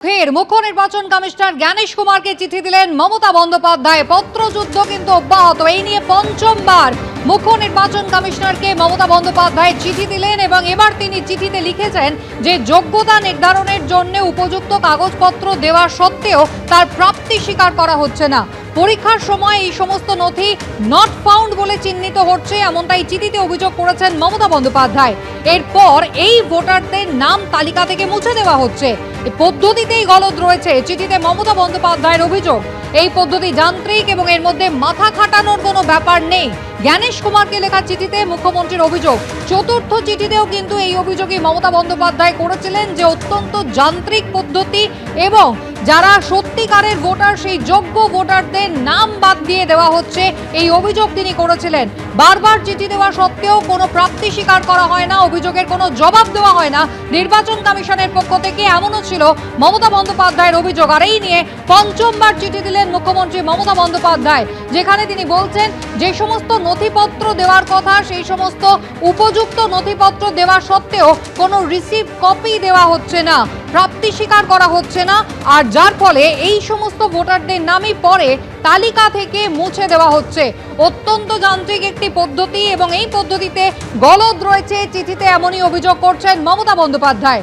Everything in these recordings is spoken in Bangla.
ফের মুখ্য নির্বাচন কমিশনার জ্ঞানেশ কুমারকে চিঠি দিলেন মমতা বন্দ্যোপাধ্যায়। পত্রযুদ্ধ কিন্তু অব্যাহত। এই নিয়ে পঞ্চমবার মুখ্য নির্বাচন কমিশনারকে মমতা বন্দ্যোপাধ্যায় চিঠি দিলেন এবং এবার তিনি চিঠিতে লিখেছেন যে যোগ্যতা নির্ধারণের জন্য উপযুক্ত কাগজপত্র দেওয়া সত্ত্বেও তার প্রাপ্তি স্বীকার করা হচ্ছে না। পরীক্ষার সময় এই সমস্ত নথি নট ফাউন্ড বলে চিহ্নিত হচ্ছে, এমনটাই চিঠিতে অভিযোগ করেছেন মমতা বন্দ্যোপাধ্যায়। এরপর এই ভোটারদের নাম তালিকা থেকে মুছে দেওয়া হচ্ছে। এই পদ্ধতিতেই গলদ রয়েছে। চিঠিতে মমতা বন্দ্যোপাধ্যায়ের অভিযোগ এই পদ্ধতি যান্ত্রিক এবং এর মধ্যে মাথা খাটানোর কোনো ব্যাপার নেই। জ্ঞানেশ কুমারকে লেখা চিঠিতে মুখ্যমন্ত্রীর অভিযোগ। চতুর্থ চিঠিতেও কিন্তু এই অভিযোগই মমতা বন্দ্যোপাধ্যায় করেছিলেন যে অত্যন্ত যান্ত্রিক পদ্ধতি এবং যারা সত্যিকারের ভোটার সেই যোগ্য ভোটারদের নাম বাদ দিয়ে দেওয়া হচ্ছে, এই অভিযোগ তিনি করেছিলেন। বারবার চিঠি দেওয়া সত্ত্বেও কোনো প্রাপ্তি স্বীকার করা হয় না, অভিযোগের কোনো জবাব দেওয়া হয় না নির্বাচন কমিশনের পক্ষ থেকে, এমনও ছিল মমতা বন্দ্যোপাধ্যায়ের অভিযোগ। আর এই নিয়ে পঞ্চমবার চিঠি দিলেন মুখ্যমন্ত্রী মমতা বন্দ্যোপাধ্যায়, যেখানে তিনি বলছেন যে সমস্ত নথিপত্র দেওয়ার কথা সেই সমস্ত উপযুক্ত নথিপত্র দেওয়া সত্ত্বেও কোনো রিসিভ কপি দেওয়া হচ্ছে না, প্রাপ্তি স্বীকার করা হচ্ছে না, আর যার ফলে এই সমস্ত ভোটারদের নামই পরে তালিকা থেকে মুছে দেওয়া হচ্ছে। অত্যন্ত যান্ত্রিক একটি পদ্ধতি এবং এই পদ্ধতিতে গলদ রয়েছে। চিঠিতে এমনই অভিযোগ করছেন মমতা বন্দ্যোপাধ্যায়।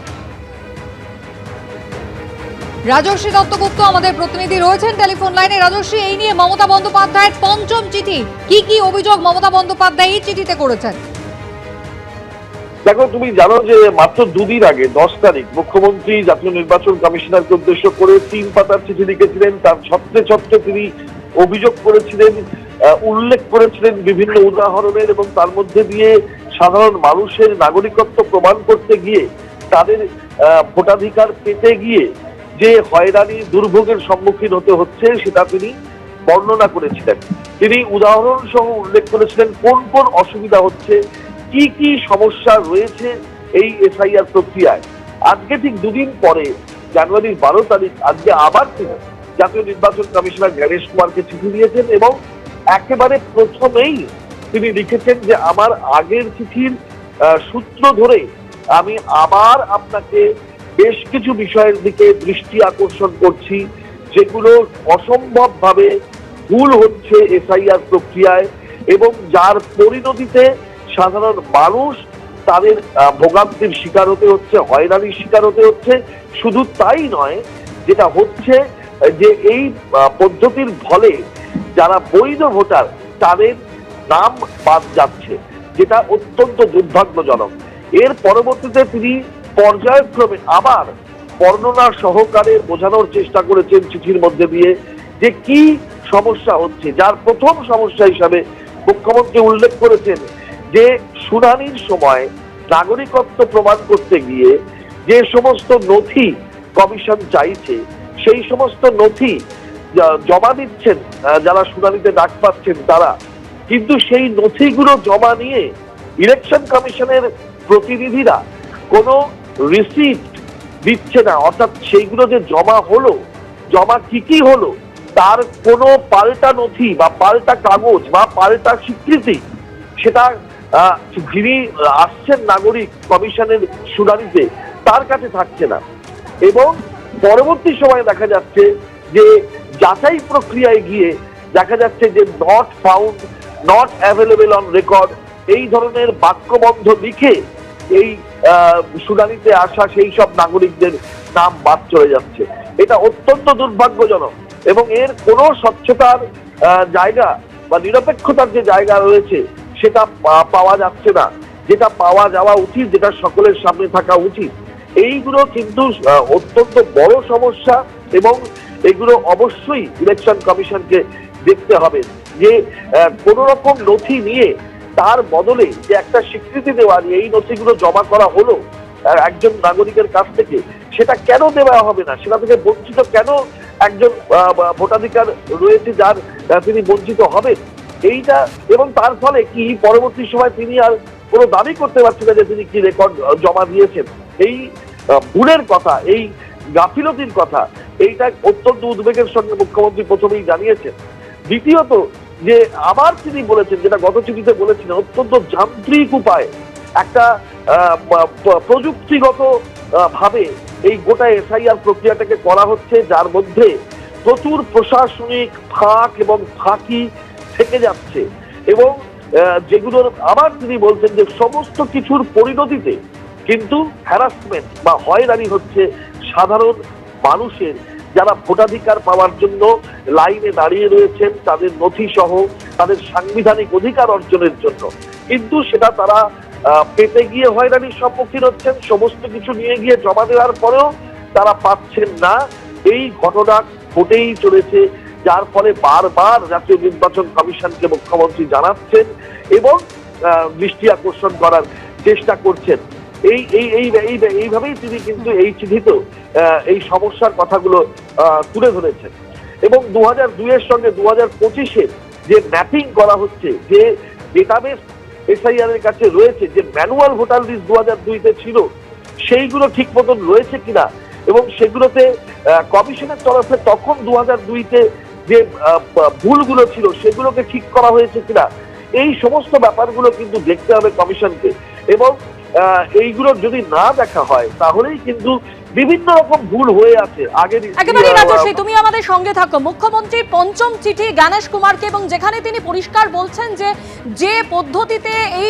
রাজশ্রী দত্তগুপ্ত আমাদের প্রতিনিধি রয়েছেন টেলিফোন লাইনে। রাজশ্রী, এই নিয়ে মমতা বন্দ্যোপাধ্যায়ের পঞ্চম চিঠি, কি কি অভিযোগ মমতা বন্দ্যোপাধ্যায় এই চিঠিতে করেছেন? দেখো, তুমি জানো যে মাত্র দুদিন আগে 10 তারিখ মুখ্যমন্ত্রী জাতীয় নির্বাচন কমিশনারকে উদ্দেশ্য করে 3 পাতার চিঠি লিখেছিলেন। তার ছত্রে ছত্রে তিনি অভিযোগ করেছিলেন, উল্লেখ করেছিলেন বিভিন্ন উদাহরণের, এবং তার মধ্যে দিয়ে সাধারণ মানুষের নাগরিকত্ব প্রমাণ করতে গিয়ে তাদের ভোটাধিকার পেতে গিয়ে যে হয়রানি দুর্ভোগের সম্মুখীন হতে হচ্ছে সেটা তিনি বর্ণনা করেছিলেন। তিনি উদাহরণ সহ উল্লেখ করেছিলেন কোন কোন অসুবিধা হচ্ছে, কি কি সমস্যা রয়েছে এই এসআইআর প্রক্রিয়ায়। আজকে ঠিক দুদিন পরে জানুয়ারির 12 তারিখ আজকে আবার তিনি জাতীয় নির্বাচন কমিশনার জ্ঞানেশ কুমারকে চিঠি দিয়েছেন এবং একেবারে প্রথমেই তিনি লিখেছেন যে আমার আগের চিঠির সূত্র ধরে আমি আবার আপনাকে বেশ কিছু বিষয়ের দিকে দৃষ্টি আকর্ষণ করছি যেগুলো অসম্ভবভাবে ভুল হচ্ছে এসআইআর প্রক্রিয়ায় এবং যার পরিণতিতে সাধারণ মানুষ তাদের ভোগান্তির শিকার হতে হচ্ছে, হয়রানির শিকার হতে হচ্ছে। শুধু তাই নয়, যেটা হচ্ছে যে এই পদ্ধতির ফলে যারা বৈধ ভোটার তাদের নাম বাদ যাচ্ছে, যেটা অত্যন্ত দুর্ভাগ্যজনক। এর পরবর্তীতে তিনি পর্যায়ক্রমে আবার বর্ণনা সহকারে বোঝানোর চেষ্টা করেছেন চিঠির মধ্যে দিয়ে যে কি সমস্যা হচ্ছে। যার প্রথম সমস্যা হিসাবে মুখ্যমন্ত্রী উল্লেখ করেছেন যে শুনানির সময় নাগরিকত্ব প্রমাণ করতে গিয়ে যে সমস্ত নথি কমিশন চাইছে সেই সমস্ত নথি জমা দিচ্ছেন যারা শুনানিতে ডাক পাচ্ছেন তারা, কিন্তু সেই নথিগুলো জমা নিয়ে ইলেকশন কমিশনের প্রতিনিধিরা কোনো রিসিপ্ট দিচ্ছে না। অর্থাৎ সেইগুলো যে জমা হলো, জমা কি হলো তার কোনো পাল্টা নথি বা পাল্টা কাগজ বা পাল্টা স্বীকৃতি সেটা যিনি আসছেন নাগরিক কমিশনের শুনানিতে তার কাছে থাকছে না। এবং পরবর্তী সময়ে দেখা যাচ্ছে যে যাচাই প্রক্রিয়ায় গিয়ে দেখা যাচ্ছে যে not found, not available on record, এই ধরনের বাক্যবন্ধ লিখে এই শুনানিতে আসা সেই সব নাগরিকদের নাম বাদ চলে যাচ্ছে। এটা অত্যন্ত দুর্ভাগ্যজনক এবং এর কোনো স্বচ্ছতার জায়গা বা নিরপেক্ষতার যে জায়গা রয়েছে সেটা পাওয়া যাচ্ছে না, যেটা পাওয়া যাওয়া উচিত, যেটা সকলের সামনে থাকা উচিত। এইগুলো কিন্তু অত্যন্ত বড় সমস্যা এবং এগুলো অবশ্যই ইলেকশন কমিশনকে দেখতে হবে যে কোন রকম নথি নিয়ে তার বদলে যে একটা স্বীকৃতি দেওয়া, এই নথিগুলো জমা করা হলো একজন নাগরিকের কাছ থেকে, সেটা কেন দেওয়া হবে না, সেটা থেকে বঞ্চিত কেন একজন ভোটাধিকার রয়েছে যার তিনি বঞ্চিত হবেন এইটা। এবং তার ফলে কি পরবর্তী সময় তিনি আর কোনো দাবি করতে পারছেন না যে তিনি কি রেকর্ড জমা দিয়েছেন। এই ভুলের কথা, এই গাফিলতির কথা, এইটা অত্যন্ত উদ্বেগের সঙ্গে মুখ্যমন্ত্রী প্রথমেই জানিয়েছেন। দ্বিতীয়ত যে আবার তিনি বলেছেন, যেটা গত চিঠিতে বলেছিলেন, অত্যন্ত যান্ত্রিক উপায় একটা প্রযুক্তিগত ভাবে এই গোটা এসআইআর প্রক্রিয়াটাকে করা হচ্ছে, যার মধ্যে প্রচুর প্রশাসনিক ফাঁক এবং ফাঁকি থেকে যাচ্ছে, এবং যেগুলোর আবার তিনি বলছেন যে সমস্ত কিছুর পরিণতিতে কিন্তু হ্যারাসমেন্ট বা হয়রানি হচ্ছে সাধারণ মানুষের, যারা ভোটাধিকার পাওয়ার জন্য লাইনে দাঁড়িয়ে রয়েছেন তাদের নথি সহ তাদের সাংবিধানিক অধিকার অর্জনের জন্য, কিন্তু সেটা তারা পেতে গিয়ে হয়রানির সম্মুখীন হচ্ছেন। সমস্ত কিছু নিয়ে গিয়ে জমা দেওয়ার পরেও তারা পাচ্ছেন না। এই ঘটনা ঘটেই চলেছে, যার ফলে বারবার জাতীয় নির্বাচন কমিশনকে মুখ্যমন্ত্রী জানাচ্ছেন এবং দৃষ্টি আকর্ষণ করার চেষ্টা করছেন। এইভাবেই তিনি কিন্তু এই চিঠিতে এই সমস্যার কথাগুলো তুলে ধরেছেন। এবং 2002-এর সঙ্গে 2025-এর যে ম্যাপিং করা হচ্ছে, যে ডেটাবেস এসআইআর এর কাছে রয়েছে, যে ম্যানুয়াল ভোটার লিস্ট 2002-তে ছিল, সেইগুলো ঠিক মতন রয়েছে কিনা এবং সেগুলোতে কমিশনের তরফে তখন 2002-তে যে ভুলগুলো ছিল সেগুলোকে ঠিক করা হয়েছে কিনা, এই সমস্ত ব্যাপারগুলো কিন্তু দেখতে হবে কমিশনকে। এবং এইগুলো যদি না দেখা হয় তাহলেই কিন্তু বিভিন্ন রকম ভুল হয়ে আছে। আগের একেবারে রাজশ্রী, তুমি আমাদের সঙ্গে থাকো। মুখ্যমন্ত্রীর পঞ্চম চিঠি জ্ঞানেশ কুমারকে, এবং যেখানে তিনি পরিষ্কার বলছেন যে পদ্ধতিতে এই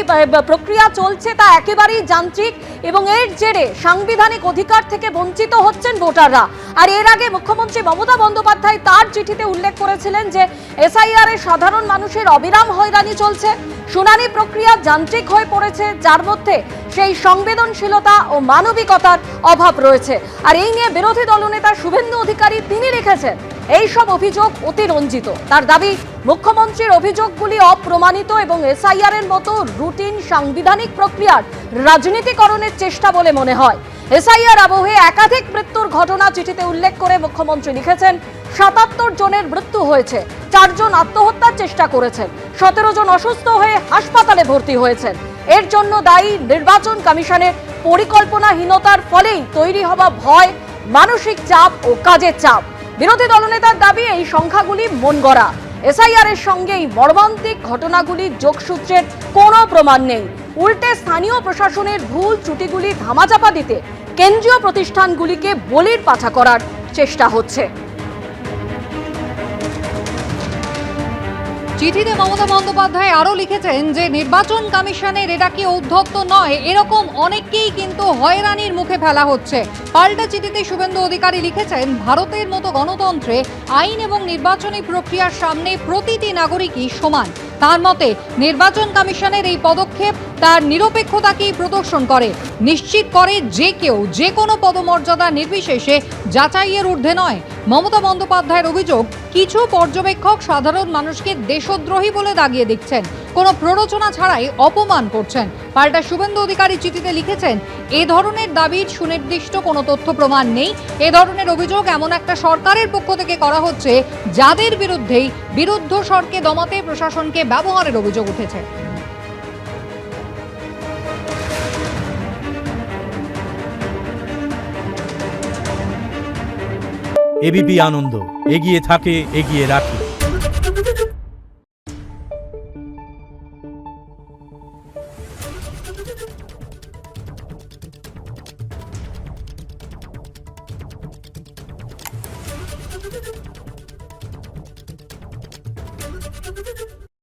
প্রক্রিয়া চলছে তা একেবারেই যান্ত্রিক এবং এর জেরে সাংবিধানিক অধিকার থেকে বঞ্চিত হচ্ছেন ভোটাররা। আর এর আগে মুখ্যমন্ত্রী মমতা বন্দ্যোপাধ্যায় তার চিঠিতে উল্লেখ করেছিলেন যে এসআইআর এ সাধারণ মানুষের অবিরাম হয়রানি চলছে, শুনানি প্রক্রিয়া যান্ত্রিক হয়ে পড়েছে, যার মধ্যে সেই সংবেদনশীলতা ও মানবিকতার অভাব রয়েছে। আর এই নিয়ে বিরোধী দলনেতা শুভেন্দু অধিকারী তিনি লিখেছেন, এই সব অভিযোগ অতিরঞ্জিত। তার দাবি, মুখ্যমন্ত্রীর অভিযোগগুলি অপ্রমাণিত এবং এসআইআর এর মতো রুটিন সাংবিধানিক প্রক্রিয়ার রাজনীতিকরণের চেষ্টা বলে মনে হয়। এসআইআর আবহে একাধিক মৃত্যুর ঘটনা চিঠিতে উল্লেখ করে মুখ্যমন্ত্রী লিখেছেন, 77 জনের মৃত্যু হয়েছে, 4 জন আত্মহত্যার চেষ্টা করেছেন, 17 জন অসুস্থ হয়ে হাসপাতালে ভর্তি হয়েছেন। এর জন্য দায়ী নির্বাচন কমিশনের পরিকল্পনাহীনতার ফলেই তৈরি হওয়া ভয়, মানসিক চাপ ও কাজের চাপ। বিরোধী দলনেতার দাবি, এই সংখ্যাগুলি মনগড়া। এসআইআর এর সঙ্গে এই মর্মান্তিক ঘটনাগুলির যোগসূত্রের কোনো প্রমাণ নেই। উল্টে স্থানীয় প্রশাসনের ভুল ত্রুটিগুলি ধামাচাপা দিতে কেন্দ্রীয় প্রতিষ্ঠানগুলিকে বলির পাঠা করার চেষ্টা হচ্ছে। চিঠিতে মমতা বন্দ্যোপাধ্যায় আরও লিখেছেন যে নির্বাচন কমিশনের এটা কি ঔদ্ধত্য নয়, এরকম অনেককেই কিন্তু হয়রানির মুখে ফেলা হচ্ছে। পাল্টা চিঠিতে শুভেন্দু অধিকারী লিখেছেন, ভারতের মতো গণতন্ত্রে আইন এবং নির্বাচনী প্রক্রিয়ার সামনে প্রতিটি নাগরিকই সমান। তার মতে নির্বাচন কমিশনের এই পদক্ষেপ তার নিরপেক্ষতাকেই প্রদর্শন করে, নিশ্চিত করে যে কেউ যে কোনো পদমর্যাদা নির্বিশেষে যাচাইয়ের ঊর্ধ্বে নয়। মমতা বন্দ্যোপাধ্যায়ের অভিযোগ, কিছু পর্যবেক্ষক সাধারণ মানুষকে দেশদ্রোহী বলে দাগিয়ে দিচ্ছেন, কোনো প্ররোচনা ছাড়াই অপমান করছেন। পাল্টা শুভেন্দু অধিকারী চিঠিতে লিখেছেন, এ ধরনের দাবির সুনির্দিষ্ট কোনো তথ্য প্রমাণ নেই। এ ধরনের অভিযোগ এমন একটা সরকারের পক্ষ থেকে করা হচ্ছে যাদের বিরুদ্ধেই বিরুদ্ধ স্বরকে দমাতে প্রশাসনকে ব্যবহারের অভিযোগ উঠেছে। এবিপি আনন্দ, এগিয়ে থাকে, এগিয়ে রাখে।